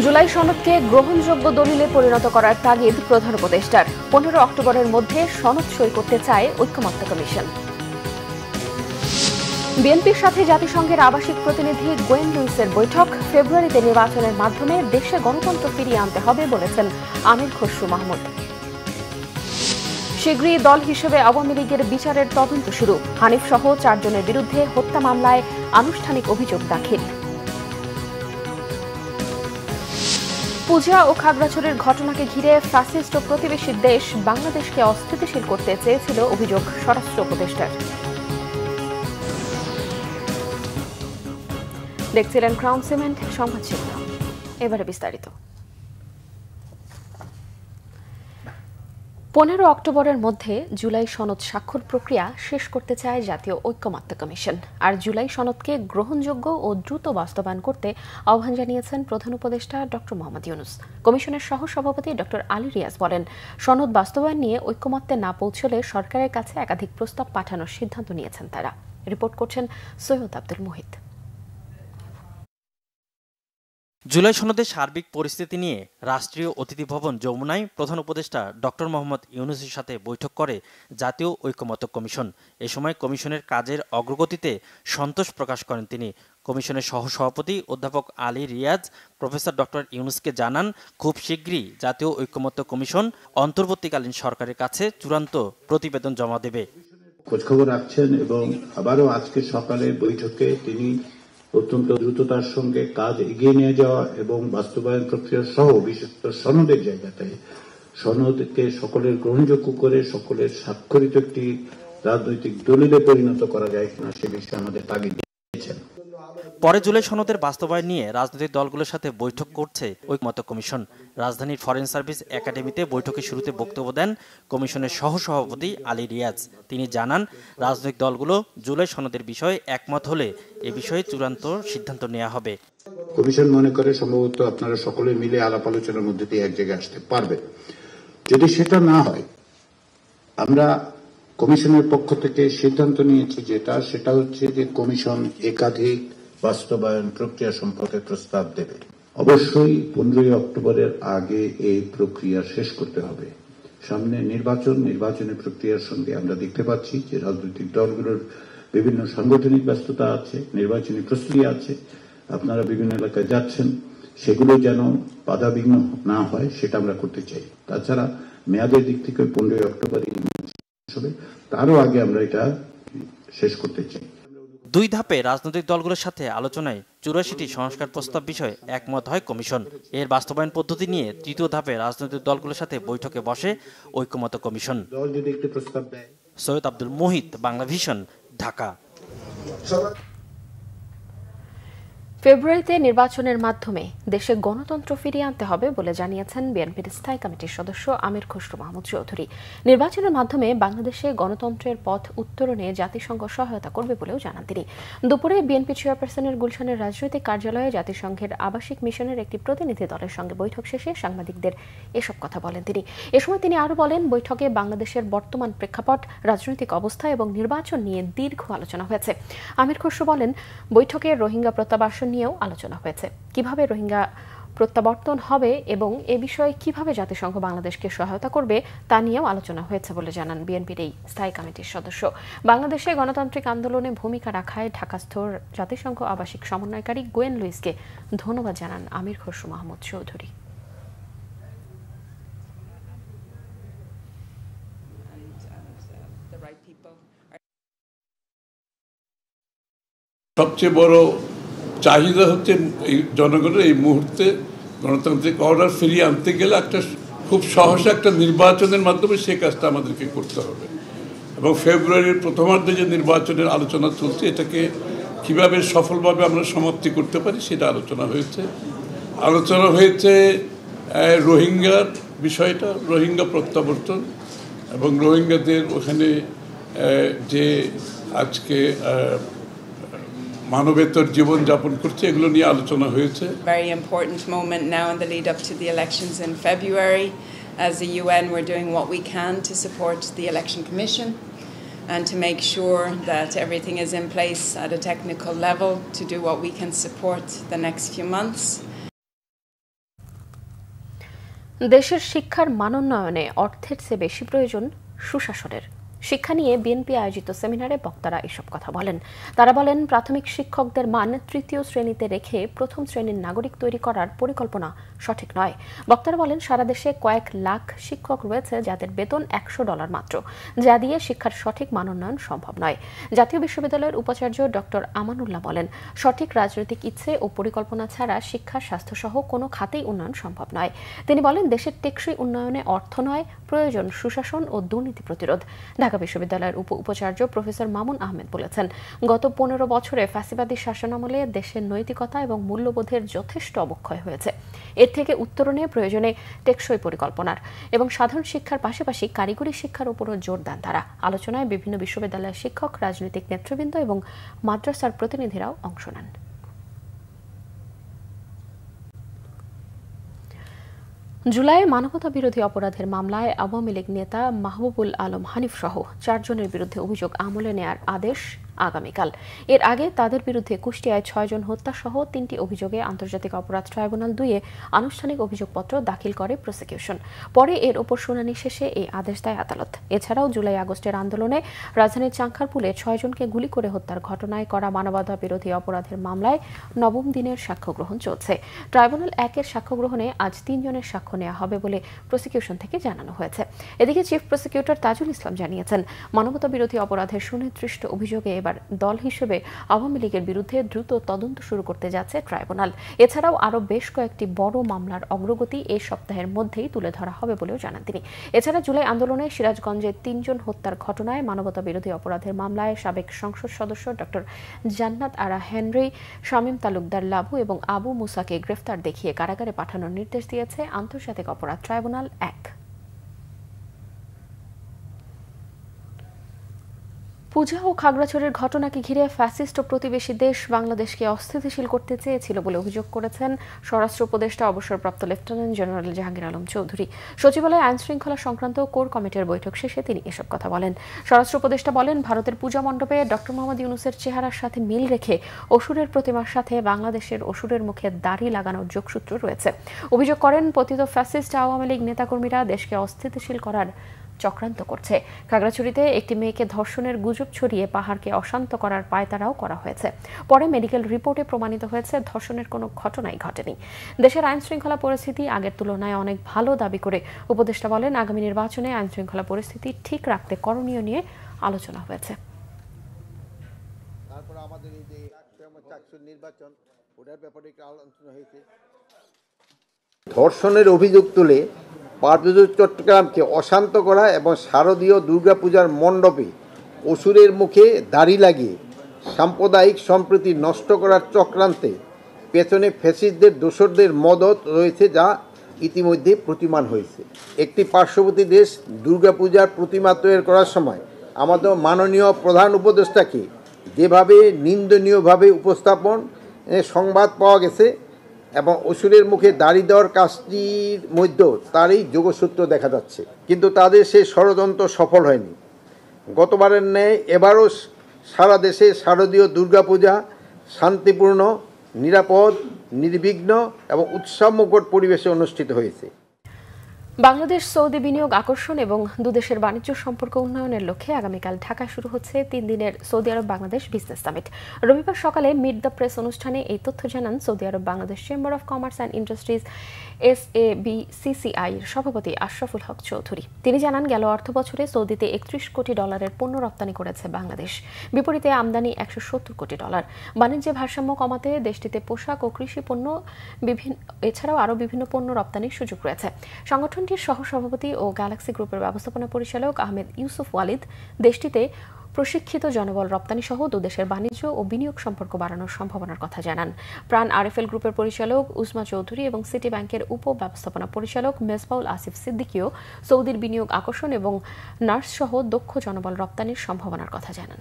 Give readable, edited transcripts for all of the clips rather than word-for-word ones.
জুলাই সনদকে গ্রহণযোগ্য দলিলে পরিণত করার তাগিদ প্রধান উপদেষ্টার। 15 অক্টোবরের মধ্যে সনদ সই করতে চায় ঐকমত্য কমিশন। বিএনপির সাথে জাতিসংঘের আবাসিক প্রতিনিধি গোয়েন লুইসের বৈঠক। ফেব্রুয়ারিতে নির্বাচনের মাধ্যমে দেশে গণতন্ত্র ফিরিয়ে আনতে হবে বলেছেন আমির খসরু মাহমুদ। শীঘ্রই দল হিসেবে আওয়ামী লীগের বিচারের তদন্ত শুরু। হানিফ সহ 4 জনের বিরুদ্ধে হত্যা মামলায় আনুষ্ঠানিক অভিযোগ দাখিল। পূজা ও খাগড়াছড়ির ঘটনাকে ঘিরে ফ্যাসিস্ট ও প্রতিবেশী দেশ বাংলাদেশকে অস্থিতিশীল করতে চেয়েছিল অভিযোগ স্বরাষ্ট্র উপদেষ্টার। দেখছিলেন ক্রাউন সিমেন্ট সংবাদ শিরোনাম। এবারে বিস্তারিত। 15 অক্টোবরের মধ্যে জুলাই সনদ স্বাক্ষর প্রক্রিয়া শেষ করতে চায় জাতীয় ঐকমত্য কমিশন। আর জুলাই সনদকে গ্রহণযোগ্য ও দ্রুত বাস্তবায়ন করতে আহ্বান জানিয়েছেন প্রধান উপদেষ্টা ডক্টর মোহাম্মদ ইউনূস। কমিশনের সহসভাপতি ডক্টর আলী রিয়াজ বলেন, সনদ বাস্তবায়ন নিয়ে ঐকমত্যে না পৌঁছলে সরকারের কাছে একাধিক প্রস্তাব পাঠানোর সিদ্ধান্ত নিয়েছেন তারা। রিপোর্ট করছেন সৈয়দ আব্দুল মুহিত। জুলাই সনদের সার্বিক পরিস্থিতি নিয়ে রাষ্ট্রীয় অতিথি ভবন যমুনায় প্রধান উপদেষ্টা ডক্টর মোহাম্মদ ইউনূসের সাথে বৈঠক করে জাতীয় ঐকমত্য কমিশন। এ সময় কমিশনের কাজের অগ্রগতিতে সন্তোষ প্রকাশ করেন তিনি। কমিশনের সহসভাপতি অধ্যাপক আলী রিয়াজ প্রফেসর ডক্টর ইউনূসকে জানান, খুব শীঘ্রই জাতীয় ঐকমত্য কমিশন অন্তর্বর্তীকালীন সরকারের কাছে চূড়ান্ত প্রতিবেদন জমা দেবে। খোঁজখবর রাখছেন এবং আবারও আজকে সকালে বৈঠকে তিনি অত্যন্ত দ্রুততার সঙ্গে কাজ এগিয়ে নিয়ে যাওয়া এবং বাস্তবায়ন প্রক্রিয়া সহ বিশেষ সনদের জায়গাতে সনদকে সকলের গ্রহণযোগ্য করে সকলের স্বাক্ষরিত একটি রাজনৈতিক দলিলে পরিণত করা যায় কিনা সে বিষয়ে আমাদের তাগিদ দিয়েছেন। পরে জুলাই সনদের বাস্তবায়ন নিয়ে রাজনৈতিক দলগুলোর সাথে বৈঠক করছে ঐকমত্য কমিশন। রাজধানীর ফরেন সার্ভিস একাডেমিতে বৈঠকের শুরুতে বক্তব্য দেন কমিশনের সহসভাপতি আলী রিয়াজ। তিনি জানান, রাজনৈতিক দলগুলো জুলাই সনদের বিষয়ে একমত হলে এ বিষয়ে চূড়ান্ত সিদ্ধান্ত নেওয়া হবে। কমিশন মনে করে সম্ভবত আপনারা সকলে মিলে আলাপ আলোচনার মধ্যে দিয়ে এক জায়গায় আসতে পারবেন। যদি সেটা না হয়, আমরা কমিশনের পক্ষ থেকে সিদ্ধান্ত নিয়েছি সেটা হচ্ছে যে কমিশন একাধিক বাস্তবায়ন প্রক্রিয়া সম্পর্কে প্রস্তাব দেবে। অবশ্যই 15 অক্টোবরের আগে এই প্রক্রিয়া শেষ করতে হবে। সামনে নির্বাচনের প্রক্রিয়ার সঙ্গে আমরা দেখতে পাচ্ছি যে রাজনৈতিক দলগুলোর বিভিন্ন সাংগঠনিক ব্যস্ততা আছে, নির্বাচনী প্রস্তুতি আছে, আপনারা বিভিন্ন এলাকায় যাচ্ছেন, সেগুলো যেন বাধাবিঘ্ন না হয় সেটা আমরা করতে চাই। তাছাড়া মেয়াদের দিক থেকে 15 অক্টোবর হবে, তারও আগে আমরা এটা শেষ করতে চাই। 2 ধাপে রাজনৈতিক দলগুলোর সাথে আলোচনায় 84টি সংস্কার প্রস্তাব বিষয়ে একমত হয় কমিশন। এর বাস্তবায়ন পদ্ধতি নিয়ে 3য় ধাপে রাজনৈতিক দলগুলোর সাথে বৈঠকে বসে ঐকমত্য কমিশন। সৈয়দ আব্দুল মুহিত, বাংলা ভিশন, ঢাকা। ফেব্রুয়ারিতে নির্বাচনের মাধ্যমে দেশে গণতন্ত্র ফিরিয়ে আনতে হবে বলে জানিয়েছেন বিএনপির স্থায়ী কমিটির সদস্য আমির খসরু মাহমুদ চৌধুরী। নির্বাচনের মাধ্যমে বাংলাদেশে গণতন্ত্রের পথ উত্তরণে জাতিসংঘ সহায়তা করবে বলেও জানান তিনি। দুপুরে বিএনপি চেয়ারপারসনের গুলশানের রাজনৈতিক কার্যালয়ে জাতিসংঘের আবাসিক মিশনের একটি প্রতিনিধি দলের সঙ্গে বৈঠক শেষে সাংবাদিকদের এসব কথা বলেন তিনি। এ সময় তিনি আরও বলেন, বৈঠকে বাংলাদেশের বর্তমান প্রেক্ষাপট, রাজনৈতিক অবস্থা এবং নির্বাচন নিয়ে দীর্ঘ আলোচনা হয়েছে। আমির খসরু বলেন, বৈঠকে রোহিঙ্গা প্রত্যাবাসন নিয়েও আলোচনা হয়েছে। কিভাবে রোহিঙ্গা প্রত্যাবর্তন হবে এবং এ বিষয়ে কিভাবে জাতিসংঘ বাংলাদেশকে সহায়তা করবে তা নিয়েও আলোচনা হয়েছে বলে জানান বিএনপির এই স্থায়ী কমিটির সদস্য। বাংলাদেশে গণতান্ত্রিক আন্দোলনে ভূমিকা রাখায় ঢাকাস্থ জাতিসংঘ আবাসিক সমন্বয়কারী গোয়েন লুইসকে ধন্যবাদ জানান আমির খসরু মাহমুদ চৌধুরী। সবচেয়ে বড় চাহিদা হচ্ছে এই জনগণের এই মুহূর্তে গণতান্ত্রিক অর্ডার ফিরিয়ে আনতে গেলে একটা খুব সহসা একটা নির্বাচনের মাধ্যমে সে কাজটা আমাদেরকে করতে হবে। এবং ফেব্রুয়ারির প্রথমার্ধে যে নির্বাচনের আলোচনা চলছে, এটাকে কিভাবে সফলভাবে আমরা সমাপ্তি করতে পারি সেটা আলোচনা হয়েছে। রোহিঙ্গার বিষয়টা, রোহিঙ্গা প্রত্যাবর্তন এবং রোহিঙ্গাদের ওখানে যে আজকে মানবেতর জীবন যাপন করছে, এগুলো নিয়ে আলোচনা হয়েছে। Very important moment now in the lead up to the elections in February. As the UN, we're doing what we can to support the Election Commission and to make sure that everything is in place at a technical level to do what we can support the next few months. দেশের শিক্ষার মানোন্নয়নে অর্থের চেয়ে বেশি প্রয়োজন সুশাসনের। শিক্ষা নিয়ে BNP আয়োজিত সেমিনারে বক্তারা এসব কথা বলেন। তারা বলেন, প্রাথমিক শিক্ষকদের মান তৃতীয় শ্রেণীতে রেখে প্রথম শ্রেণীর নাগরিক তৈরি করার পরিকল্পনা সঠিক নয়। বক্তারা বলেন, সারা দেশে কয়েক লাখ শিক্ষক রয়েছে যাদের বেতন $100 মাত্র, যা দিয়ে শিক্ষার সঠিক মানোন্নয়ন সম্ভব নয়। জাতীয় বিশ্ববিদ্যালয়ের উপাচার্য ডক্টর আমানুল্লাহ বলেন, সঠিক রাজনৈতিক ইচ্ছে ও পরিকল্পনা ছাড়া শিক্ষা, স্বাস্থ্যসহ কোনো খাতেই উন্নয়ন সম্ভব নয়। তিনি বলেন, দেশের টেকসই উন্নয়নে অর্থ নয়, প্রয়োজন সুশাসন ও দুর্নীতি প্রতিরোধ। ঢাকা বিশ্ববিদ্যালয়ের উপাচার্য প্রফেসর মামুন আহমেদ বলেছেন, গত 15 বছরে ফ্যাসিবাদী শাসনামলে দেশের নৈতিকতা এবং মূল্যবোধের যথেষ্ট অবক্ষয় হয়েছে। এর থেকে উত্তরণে প্রয়োজনে টেকসই পরিকল্পনার এবং সাধারণ শিক্ষার পাশাপাশি কারিগরি শিক্ষার উপরও জোর দেন তারা। আলোচনায় বিভিন্ন বিশ্ববিদ্যালয়ের শিক্ষক, রাজনৈতিক নেতৃবৃন্দ এবং মাদ্রাসার প্রতিনিধিরাও অংশ নেন। জুলাইয়ে মানবতা বিরোধী অপরাধের মামলায় আওয়ামী লীগ নেতা মাহবুবুল আলম হানিফ সহ 4 জনের বিরুদ্ধে অভিযোগ আমলে নেয়ার আদেশ আগামীকাল। এর আগে তাদের বিরুদ্ধে কুষ্টিয়ায় 6 জন হত্যা সহ 3টি অভিযোগে আন্তর্জাতিক অপরাধ ট্রাইব্যুনাল 2-এ আনুষ্ঠানিক অভিযোগপত্র দাখিল করে প্রসিকিউশন। পরে এর ওপর শুনানি শেষে এই আদেশ দেয় আদালত। এছাড়াও জুলাই আগস্টের আন্দোলনে রাজধানীর চাংখারপুলে 6 জনকে গুলি করে হত্যার ঘটনায় করা মানবতা বিরোধী অপরাধের মামলায় 9ম দিনের সাক্ষ্য গ্রহণ চলছে। ট্রাইব্যুনাল 1-এর সাক্ষ্য গ্রহণে আজ 3 জনের সাক্ষ্য নেওয়া হবে বলে প্রসিকিউশন থেকে জানানো হয়েছে। এদিকে চিফ প্রসিকিউটর তাজুল ইসলাম জানিয়েছেন, মানবতা বিরোধী অপরাধের সুনির্দিষ্ট অভিযোগে এবার দল হিসেবে আওয়ামী লীগের বিরুদ্ধে দ্রুত তদন্ত শুরু করতে যাচ্ছে ট্রাইব্যুনাল। এছাড়াও আরও বেশ কয়েকটি বড় মামলার অগ্রগতি এই সপ্তাহের মধ্যেই তুলে ধরা হবে বলেও জানান তিনি। এছাড়া জুলাই আন্দোলনে সিরাজগঞ্জে 3 জন হত্যার ঘটনায় মানবতা বিরোধী অপরাধের মামলায় সাবেক সংসদ সদস্য ডক্টর জান্নাত আরা হেনরি, শামীম তালুকদার লাবু এবং আবু মুসাকে গ্রেফতার দেখিয়ে কারাগারে পাঠানোর নির্দেশ দিয়েছে আন্তর্জাতিক অপরাধ ট্রাইব্যুনাল 1। পূজা ও খাগড়াছড়ির ঘটনাকে ঘিরে ফ্যাসিস্ট ও প্রতিবেশী দেশ বাংলাদেশকে অস্থিতিশীল করতে চেয়েছিল বলে অভিযোগ করেছেন স্বরাষ্ট্র উপদেষ্টা অবসরপ্রাপ্ত লেফটেন্যান্ট জেনারেল জাহাঙ্গীর আলম চৌধুরী। সচিবালয়ে আইন শৃঙ্খলা সংক্রান্ত কোর কমিটির বৈঠক শেষে তিনি এসব কথা বলেন। স্বরাষ্ট্র উপদেষ্টা বলেন, ভারতের পূজা মণ্ডপে ডক্টর মোহাম্মদ ইউনূসের চেহারার সাথে মিল রেখে অসুরের প্রতিমার সাথে বাংলাদেশের অসুরের মুখে দাড়ি লাগানোর যোগসূত্র রয়েছে। অভিযোগ করেন, পতিত ফ্যাসিস্ট আওয়ামী লীগ নেতাকর্মীরা দেশকে অস্থিতিশীল করার চক্রান্ত করছে। খাগড়াছড়িতে একটি মেয়েকে ধর্ষণের গুজব ছড়িয়ে পাহাড়কে অশান্ত করার পায়তারাও করা হয়েছে। পরে মেডিকেল রিপোর্টে প্রমাণিত হয়েছে ধর্ষণের কোনো ঘটনাই ঘটেনি। দেশের আইন শৃঙ্খলা পরিস্থিতি আগের তুলনায় অনেক ভালো দাবি করে উপদেষ্টা বলেন, আগামী নির্বাচনে আইন শৃঙ্খলা পরিস্থিতি ঠিক রাখতে করণীয় নিয়ে আলোচনা হয়েছে। তারপর আমাদের এই যে নির্বাচন ওটার ব্যাপারে আলোচনা হয়েছে। ধর্ষণের অভিযোগ তুলে পার্বত্য চট্টগ্রামকে অশান্ত করা এবং শারদীয় দুর্গাপূজার মণ্ডপে অসুরের মুখে দাড়ি লাগিয়ে সাম্প্রদায়িক সম্প্রীতি নষ্ট করার চক্রান্তে পেছনে ফ্যাসিস্টদের দোসরদের মদত রয়েছে, যা ইতিমধ্যে প্রতিমান হয়েছে। একটি পার্শ্ববর্তী দেশ দুর্গাপূজার প্রতিমা তৈরি করার সময় আমাদের মাননীয় প্রধান উপদেষ্টাকে যেভাবে নিন্দনীয়ভাবে উপস্থাপন সংবাদ পাওয়া গেছে এবং অসুরের মুখে দাড়ি দেওয়ার কাজটির মধ্যেও তারই যোগসূত্র দেখা যাচ্ছে, কিন্তু তাদের সেই ষড়যন্ত্র সফল হয়নি। গতবারের ন্যায় এবারও সারা দেশে শারদীয় দুর্গাপূজা শান্তিপূর্ণ, নিরাপদ, নির্বিঘ্ন এবং উৎসবমুখর পরিবেশে অনুষ্ঠিত হয়েছে। বাংলাদেশ সৌদি বিনিয়োগ আকর্ষণ এবং দুদেশের বাণিজ্য সম্পর্ক উন্নয়নের লক্ষ্যে আগামীকাল ঢাকায় শুরু হচ্ছে 3 দিনের সৌদি আরব বাংলাদেশ বিজনেস সামিট। রবিবার সকালে মিট দ্য প্রেস অনুষ্ঠানে এই তথ্য জানান Saudi Arab Bangladesh chamber of commerce and industries SABCCI এর সভাপতি আশরাফুল হক চৌধুরী। তিনি জানান, গেল অর্থবছরে সৌদিতে $31 কোটি পণ্য রপ্তানি করেছে বাংলাদেশ, বিপরীতে আমদানি $170 কোটি। বাণিজ্যে ভারসাম্য কমাতে দেশটিতে পোশাক ও কৃষি পণ্য এছাড়াও আরও বিভিন্ন পণ্য রপ্তানির সুযোগ রয়েছে। সংগঠনটির সহসভাপতি ও গ্যালাক্সি গ্রুপের ব্যবস্থাপনা পরিচালক আহমেদ ইউসুফ ওয়ালিদ দেশটিতে প্রশিক্ষিত জনবল রপ্তানি সহ দুদেশের বাণিজ্য ও বিনিয়োগ সম্পর্ক বাড়ানোর সম্ভাবনার কথা জানান। প্রাণ RFL গ্রুপের পরিচালক উসমা চৌধুরী এবং সিটি ব্যাংকের উপ ব্যবস্থাপনা পরিচালক মেজবাউল আসিফ সিদ্দিকীও সৌদির বিনিয়োগ আকর্ষণ এবং নার্স সহ দক্ষ জনবল রপ্তানির সম্ভাবনার কথা জানান।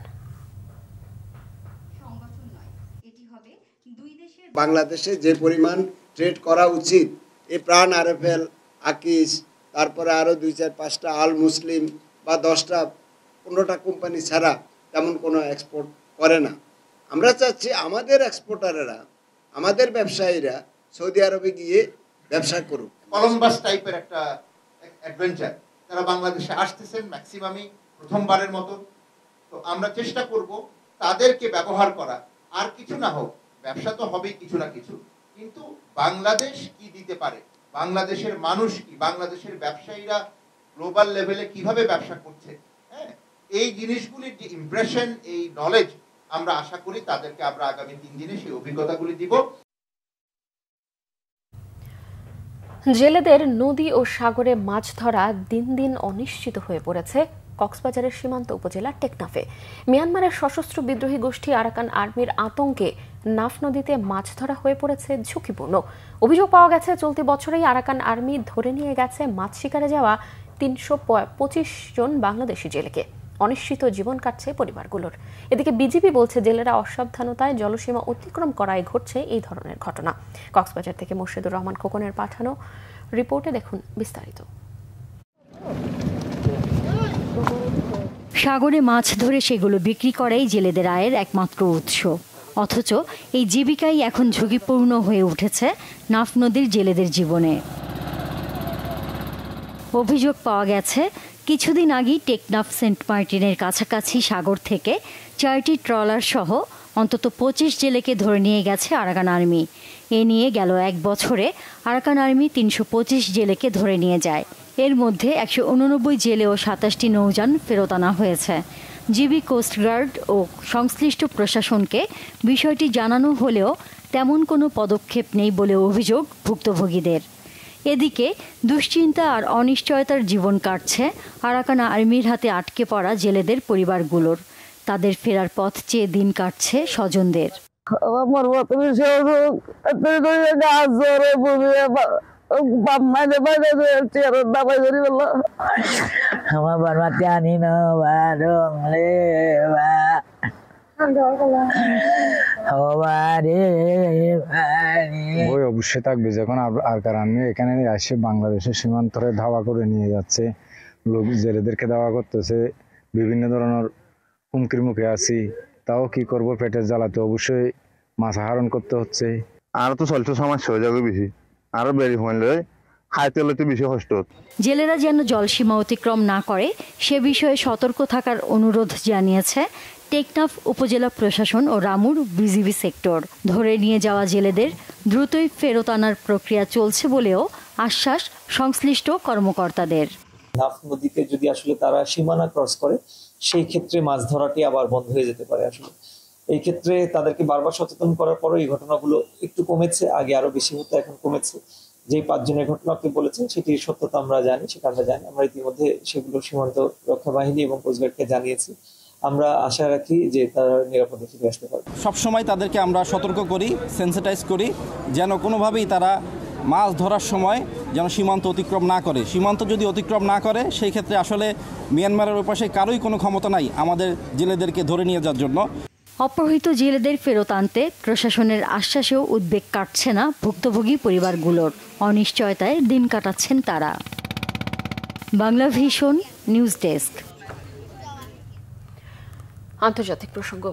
বাংলাদেশে যে পরিমাণ ট্রেড করা উচিত, এই প্রাণ RFL, আকিস, তারপরে আরও 2-4-5টা আল মুসলিম বা 10টা 15টা কোম্পানি ছাড়া তেমন কোনো এক্সপোর্ট করে না। আমরা চাচ্ছি আমাদের এক্সপোর্টারেরা, আমাদের ব্যবসায়ীরা সৌদি আরবে গিয়ে ব্যবসা করুক। কলম্বাস টাইপের একটা অ্যাডভেঞ্চার। তারা বাংলাদেশে আসতেছেন ম্যাক্সিমামই প্রথমবারের মতো। তো আমরা চেষ্টা করব তাদেরকে ব্যবহার করা, আর কিছু না হোক, ব্যবসা তো হবেই কিছু না কিছু, কিন্তু বাংলাদেশ কি দিতে পারে, বাংলাদেশের মানুষ কি, বাংলাদেশের ব্যবসায়ীরা গ্লোবাল লেভেলে কিভাবে ব্যবসা করছে, হ্যাঁ, এই জিনিসগুলির যে ইমপ্রেশন, এই নলেজ, আমরা আশা করি তাদেরকে আমরা আগামী 3 দিনে সেই অভিজ্ঞতাগুলি দিব। জেলেদের নদী ও সাগরে মাছ ধরা দিন দিন অনিশ্চিত হয়ে পড়েছে কক্সবাজারের সীমান্ত উপজেলার টেকনাফে। মিয়ানমারের সশস্ত্র বিদ্রোহী গোষ্ঠী আরাকান আর্মির আতঙ্কে নাফ নদীতে মাছ ধরা হয়ে পড়েছে ঝুঁকিপূর্ণ। অভিযোগ পাওয়া গেছে চলতি বছরেই আরাকান আর্মি ধরে নিয়ে গেছে মাছ শিকারে যাওয়া 325 জন বাংলাদেশি জেলেকে। অনিশ্চিত জীবন কাটছে পরিবারগুলোর। এদিকে বিজিবি বলছে জেলেরা অসাবধানতায় জলসীমা অতিক্রম করায় ঘটছে এই ধরনের ঘটনা। কক্সবাজার থেকে মোর্শেদুর রহমান খোকনের পাঠানো রিপোর্টে দেখুন বিস্তারিত। সাগরে মাছ ধরে সেগুলো বিক্রি করাই জেলেদের আয়ের একমাত্র উৎস, অথচ এই জীবিকাই এখন ঝুঁকিপূর্ণ হয়ে উঠেছে নাফ নদীর জেলেদের জীবনে। অভিযোগ পাওয়া গেছে কিছুদিন আগেই টেকনাফ সেন্ট মার্টিনের কাছাকাছি সাগর থেকে 4টি ট্রলার সহ অন্তত 25 জেলেকে ধরে নিয়ে গেছে আরাকান আর্মি। এ নিয়ে গেল 1 বছরে আরাকান আর্মি 325 জেলেকে ধরে নিয়ে যায়। এর মধ্যে 189 জেলে ও 27টি নৌযান ফেরত আনা হয়েছে। জিবি, কোস্টগার্ড ও সংশ্লিষ্ট প্রশাসনকে বিষয়টি জানানো হলেও তেমন কোনো পদক্ষেপ নেই বলে অভিযোগ ভুক্তভোগীদের। এদিকে দুশ্চিন্তা আর অনিশ্চয়তার জীবন কাটছে আরাকান আর্মির হাতে আটকে পড়া জেলেদের পরিবারগুলোর। তাদের ফেরার পথ চেয়ে দিন কাটছে স্বজনদের। ওই অবশ্যই থাকবে যখন আরাকান আর্মি এখানে আসে বাংলাদেশের সীমান্তরে ধাওয়া করে নিয়ে যাচ্ছে, লোক জেলেদেরকে ধাওয়া করতেছে, বিভিন্ন ধরনের হুমকির মুখে আছি, তাও কি করব, পেটের জ্বালাতে অবশ্যই মাছ আহরণ করতে হচ্ছে। আর তো চলছে সমস্যা হয়ে যাবে বেশি, আরো বেড়ে হইলে খাইতে হলে বেশি কষ্ট। জেলেরা যেন জলসীমা অতিক্রম না করে সে বিষয়ে সতর্ক থাকার অনুরোধ জানিয়েছে টেকনাফ উপজেলা প্রশাসন ও রামুর বিজিবি সেক্টর। ধরে নিয়ে যাওয়া জেলেদের দ্রুতই ফেরত আনার প্রক্রিয়া চলছে বলেও আশ্বাস সংশ্লিষ্ট কর্মকর্তাদের। নাফ নদীতে যদি আসলে তারা সীমানা ক্রস করে সেই ক্ষেত্রে মাছ ধরাটি আবার বন্ধ হয়ে যেতে পারে। আসলে এই ক্ষেত্রে তাদেরকে বারবার সচেতন করার পরও এই ঘটনাগুলো একটু কমেছে, আগে আরো বেশি হতো, এখন কমেছে। যে 5 জনের ঘটনা আপনি বলেছেন সেটির সত্যতা আমরা জানি, সেটা আমরা জানি। আমরা ইতিমধ্যে সেগুলো সীমান্ত রক্ষা বাহিনী এবং কোস্টগার্ডকে জানিয়েছি। আমরা আশা রাখি যে তারা নিরাপদে ফিরে আসতে পারবে। সবসময় তাদেরকে আমরা সতর্ক করি, সেন্সিটাইজ করি, যেন কোনোভাবেই তারা মাছ ধরার সময় যেন সীমান্ত অতিক্রম না করে। সীমান্ত যদি অতিক্রম না করে সেই ক্ষেত্রে আসলে মিয়ানমারের ওই পাশে কারোই কোনো ক্ষমতা নাই আমাদের জেলেদেরকে ধরে নিয়ে যাওয়ার জন্য। অপহৃত জেলেদের ফেরত আনতে প্রশাসনের আশ্বাসেও উদ্বেগ কাটছে না ভুক্তভোগী পরিবারগুলোর। অনিশ্চয়তায় দিন কাটাচ্ছেন তারা। Bangla vision news desk. আন্তর্জাতিক প্রসঙ্গ।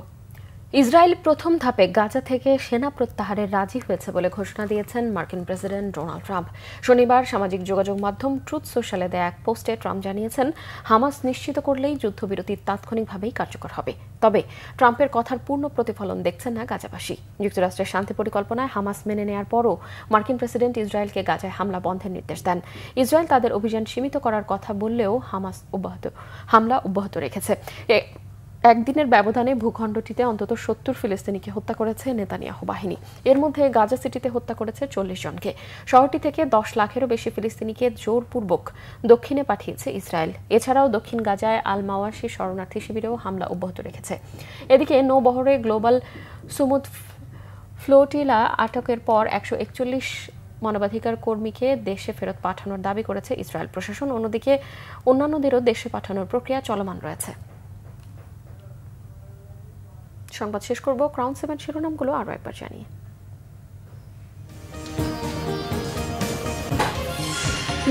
ইসরায়েল প্রথম ধাপে গাজা থেকে সেনা প্রত্যাহারে রাজি হয়েছে বলে ঘোষণা দিয়েছেন মার্কিন প্রেসিডেন্ট ডোনাল্ড ট্রাম্প। শনিবার সামাজিক যোগাযোগ মাধ্যম ট্রুথ সোশ্যালে দেয়া এক পোস্টে ট্রাম্প জানিয়েছেন হামাস নিশ্চিত করলেই যুদ্ধবিরতি তাৎক্ষণিকভাবেই কার্যকর হবে। তবে ট্রাম্পের কথার পূর্ণ প্রতিফলন দেখছেন না গাজাবাসী। যুক্তরাষ্ট্রের শান্তি পরিকল্পনায় হামাস মেনে নেয়ার পরও মার্কিন প্রেসিডেন্ট ইসরায়েলকে গাজায় হামলা বন্ধের নির্দেশ দেন। ইসরায়েল তাদের অভিযান সীমিত করার কথা বললেও হামাস হামলা অব্যাহত রেখেছে। একদিনের ব্যবধানে ভূখণ্ডটিতে অন্তত 70 ফিলিস্তিনিকে হত্যা করেছে নেতানিয়াহু বাহিনী। এর মধ্যে গাজা সিটিতে হত্যা করেছে 40 জনকে। শহরটি থেকে 10 লাখেরও বেশি ফিলিস্তিনিকে জোরপূর্বক দক্ষিণে পাঠিয়েছে ইসরায়েল। এছাড়াও দক্ষিণ গাজায় আল মাওয়াসি শরণার্থী শিবিরেও হামলা অব্যাহত রেখেছে। এদিকে নৌবহরে গ্লোবাল সুমুদ ফ্লোটিলা আটকের পর 141 মানবাধিকার কর্মীকে দেশে ফেরত পাঠানোর দাবি করেছে ইসরায়েল প্রশাসন। অন্যদিকে অন্যান্যদেরও দেশে পাঠানোর প্রক্রিয়া চলমান রয়েছে। সংবাদ শেষ করব ক্রাউন 7 শিরোনামগুলো আরো একবার জানিয়ে।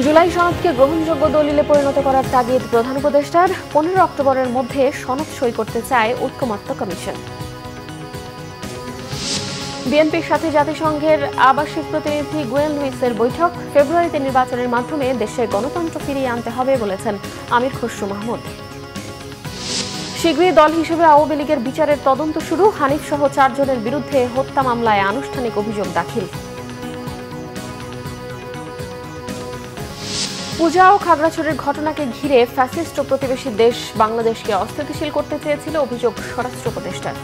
জুলাই সনদকে গ্রহণযোগ্য দলিলে পরিণত করার তাগিদ প্রধান উপদেষ্টার। 15 অক্টোবরের মধ্যে সনদ সই করতে চায় ঐকমত্য কমিশন। বিএনপির সাথে জাতিসংঘের আবাসিক প্রতিনিধি গুয়েন লুইসের বৈঠক। ফেব্রুয়ারিতে নির্বাচনের মাধ্যমে দেশে গণতন্ত্র ফিরিয়ে আনতে হবে বলেছেন আমির খসরু মাহমুদ। শীঘ্রই দল হিসেবে আওয়ামী লীগের বিচারের তদন্ত শুরু। হানিফ সহ 4 জনের বিরুদ্ধে হত্যা মামলায় আনুষ্ঠানিক অভিযোগ দাখিল। পূজা ও খাগড়াছড়ির ঘটনাকে ঘিরে ফ্যাসিস্ট ও প্রতিবেশী দেশ বাংলাদেশকে অস্থিতিশীল করতে চেয়েছিল, অভিযোগ স্বরাষ্ট্র উপদেষ্টার।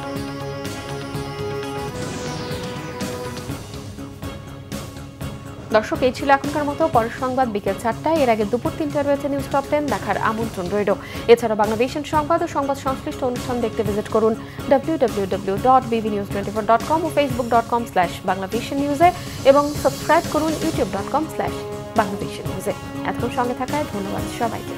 দর্শক, এই ছিল এখনকার মতো। পরের সংবাদ বিকেল 4টায়। এর আগে দুপুর 3টায় রয়েছে নিউজ টপ 10 দেখার আমন্ত্রণ রইল। এছাড়া বাংলাদেশের সংবাদ ও সংবাদ সংশ্লিষ্ট অনুষ্ঠান দেখতে ভিজিট করুন www.bbnews24.com ও facebook.com/banglavisionnews এবং সাবস্ক্রাইব করুন youtube.com/banglavisionnews। এতক্ষণ সঙ্গে থাকায় ধন্যবাদ সবাইকে।